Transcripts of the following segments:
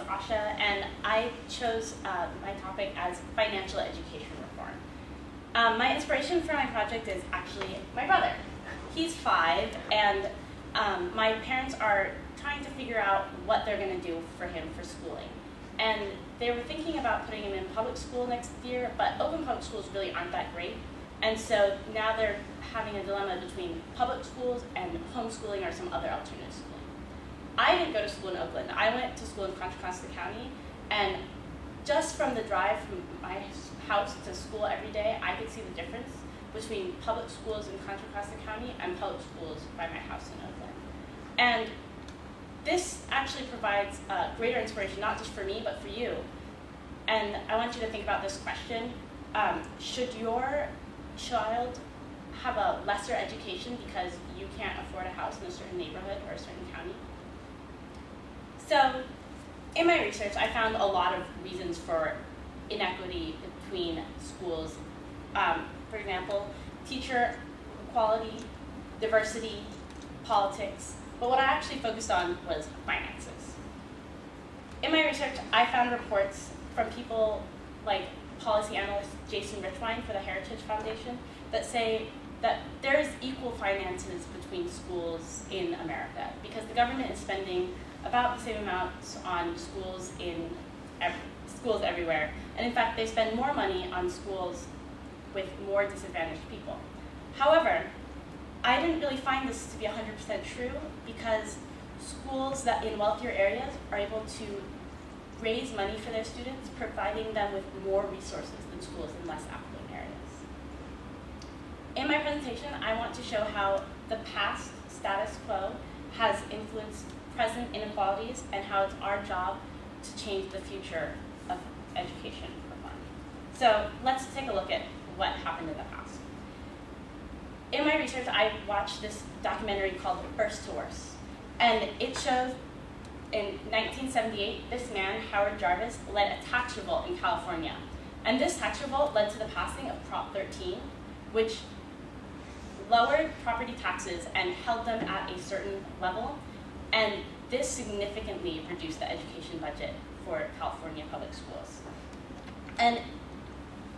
Asha, and I chose my topic as financial education reform. My inspiration for my project is actually my brother. He's 5, and my parents are trying to figure out what they're going to do for him for schooling. And they were thinking about putting him in public school next year, but open public schools really aren't that great. And so now they're having a dilemma between public schools and homeschooling or some other alternative schooling. I didn't go to school in Oakland. I went to school in Contra Costa County, and just from the drive from my house to school every day, I could see the difference between public schools in Contra Costa County and public schools by my house in Oakland. And this actually provides greater inspiration, not just for me, but for you. And I want you to think about this question. Should your child have a lesser education because you can't afford a house in a certain neighborhood or a certain county? So, in my research, I found a lot of reasons for inequity between schools. For example, teacher equality, diversity, politics, but what I actually focused on was finances. In my research, I found reports from people like policy analyst Jason Richwine for the Heritage Foundation that say that there is equal finances between schools in America because the government is spending about the same amounts on schools schools everywhere. And in fact, they spend more money on schools with more disadvantaged people. However, I didn't really find this to be 100% true because schools that in wealthier areas are able to raise money for their students, providing them with more resources than schools in less affluent areas. In my presentation, I want to show how the past status quo has influenced present inequalities and how it's our job to change the future of education reform. So let's take a look at what happened in the past. In my research, I watched this documentary called First to Worst, and it shows in 1978, this man, Howard Jarvis, led a tax revolt in California. And this tax revolt led to the passing of Prop 13, which lowered property taxes and held them at a certain level. And this significantly reduced the education budget for California public schools. And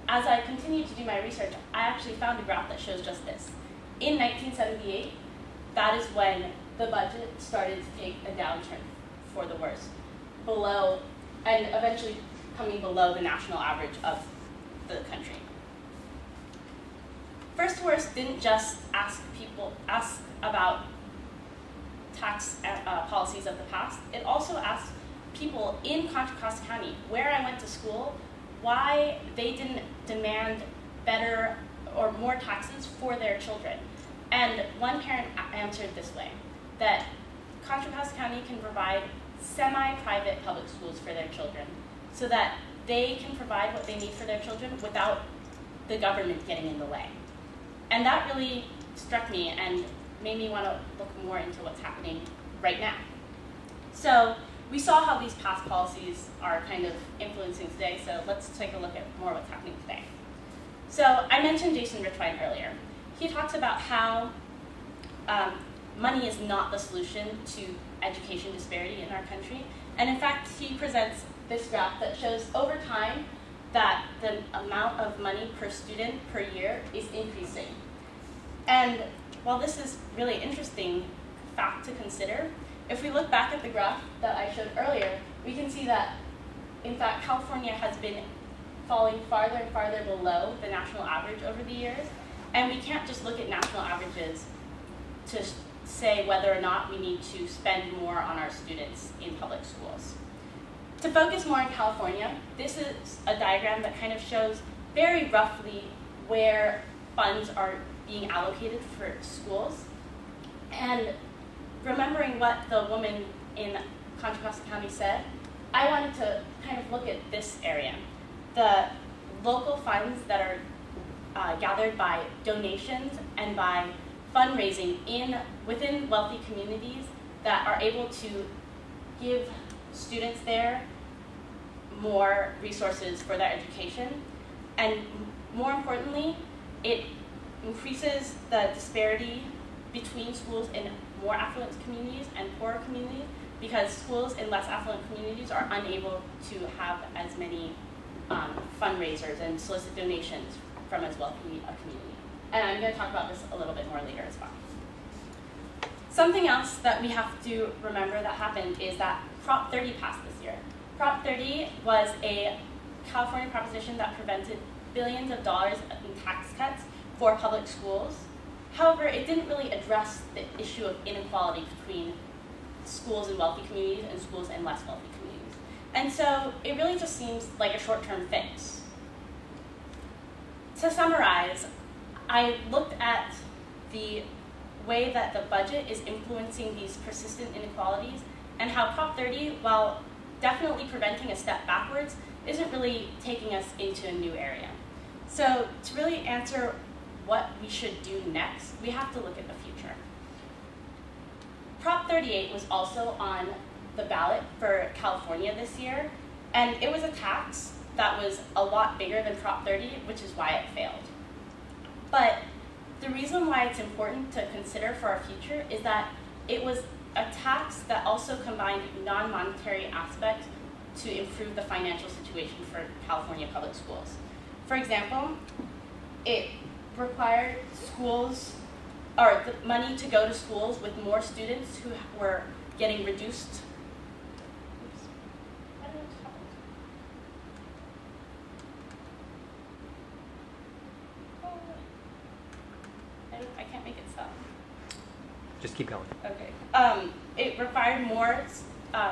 as I continued to do my research, I actually found a graph that shows just this. In 1978, that is when the budget started to take a downturn for the worse, below, and eventually coming below the national average of the country. First to Worst didn't just ask about tax policies of the past. It also asked people in Contra Costa County, where I went to school, why they didn't demand better or more taxes for their children. And one parent answered this way, that Contra Costa County can provide semi-private public schools for their children so that they can provide what they need for their children without the government getting in the way. And that really struck me and made me want to look more into what's happening right now. So we saw how these past policies are kind of influencing today, so let's take a look at more what's happening today. So I mentioned Jason Richwine earlier. He talks about how money is not the solution to education disparity in our country. And in fact, he presents this graph that shows over time that the amount of money per student per year is increasing. And while this is really interesting fact to consider, if we look back at the graph that I showed earlier, we can see that, in fact, California has been falling farther and farther below the national average over the years. And we can't just look at national averages to say whether or not we need to spend more on our students in public schools. To focus more on California, this is a diagram that kind of shows very roughly where funds are being allocated for schools. And remembering what the woman in Contra Costa County said, I wanted to kind of look at this area. The local funds that are gathered by donations and by fundraising within wealthy communities that are able to give students there more resources for their education. And more importantly, it increases the disparity between schools in more affluent communities and poorer communities because schools in less affluent communities are unable to have as many fundraisers and solicit donations from as wealthy a community. And I'm going to talk about this a little bit more later as well. Something else that we have to remember that happened is that Prop 30 passed this year. Prop 30 was a California proposition that prevented billions of dollars in tax cuts for public schools. However, it didn't really address the issue of inequality between schools in wealthy communities and schools in less wealthy communities. And so it really just seems like a short-term fix. To summarize, I looked at the way that the budget is influencing these persistent inequalities and how Prop 30, while definitely preventing a step backwards, isn't really taking us into a new area. So to really answer what we should do next, we have to look at the future. Prop 38 was also on the ballot for California this year, and it was a tax that was a lot bigger than Prop 30, which is why it failed. But the reason why it's important to consider for our future is that it was a tax that also combined non-monetary aspects to improve the financial situation for California public schools. For example, it required schools, or the money to go to schools with more students who were getting reduced. Oops. I don't know what's happened. I can't make it stop. Just keep going. Okay. It required more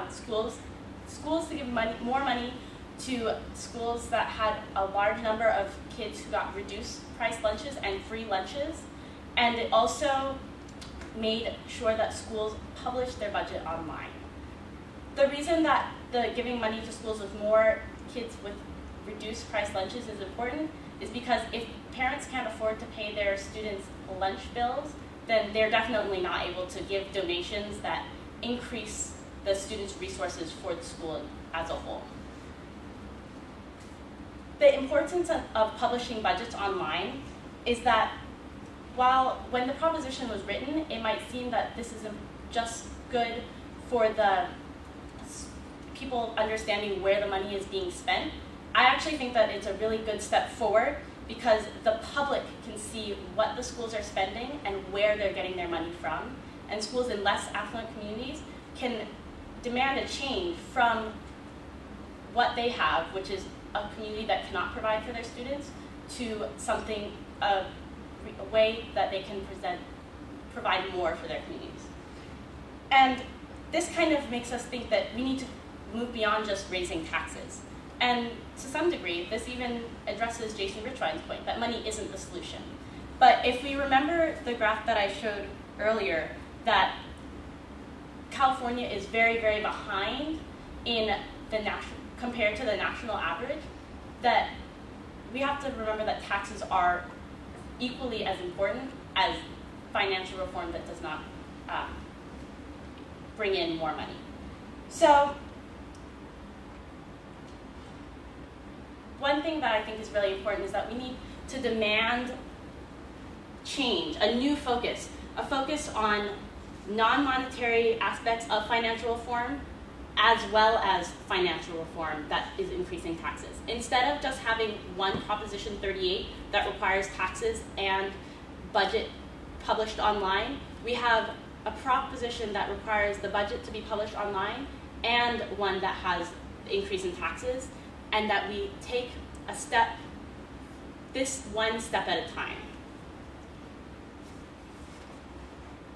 schools to give more money to schools that had a large number of kids who got reduced price lunches and free lunches. And it also made sure that schools published their budget online. The reason that the giving money to schools with more kids with reduced price lunches is important is because if parents can't afford to pay their students' lunch bills, then they're definitely not able to give donations that increase the students' resources for the school as a whole. The importance of publishing budgets online is that when the proposition was written, it might seem that this isn't just good for the people understanding where the money is being spent. I actually think that it's a really good step forward because the public can see what the schools are spending and where they're getting their money from. And schools in less affluent communities can demand a change from what they have, which is a community that cannot provide for their students, to something, a way that they can provide more for their communities. And this kind of makes us think that we need to move beyond just raising taxes. And to some degree, this even addresses Jason Richwine's point that money isn't the solution. But if we remember the graph that I showed earlier, that California is very, very behind in the compared to the national average, that we have to remember that taxes are equally as important as financial reform that does not bring in more money. So one thing that I think is really important is that we need to demand change, a new focus, a focus on non-monetary aspects of financial reform as well as financial reform that is increasing taxes. Instead of just having one Proposition 38 that requires taxes and budget published online, we have a proposition that requires the budget to be published online and one that has increase in taxes, and that we take a step, this one step at a time.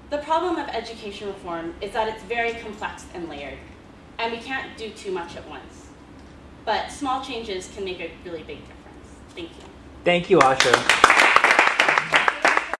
The problem of education reform is that it's very complex and layered, and we can't do too much at once. But small changes can make a really big difference. Thank you. Thank you, Asha.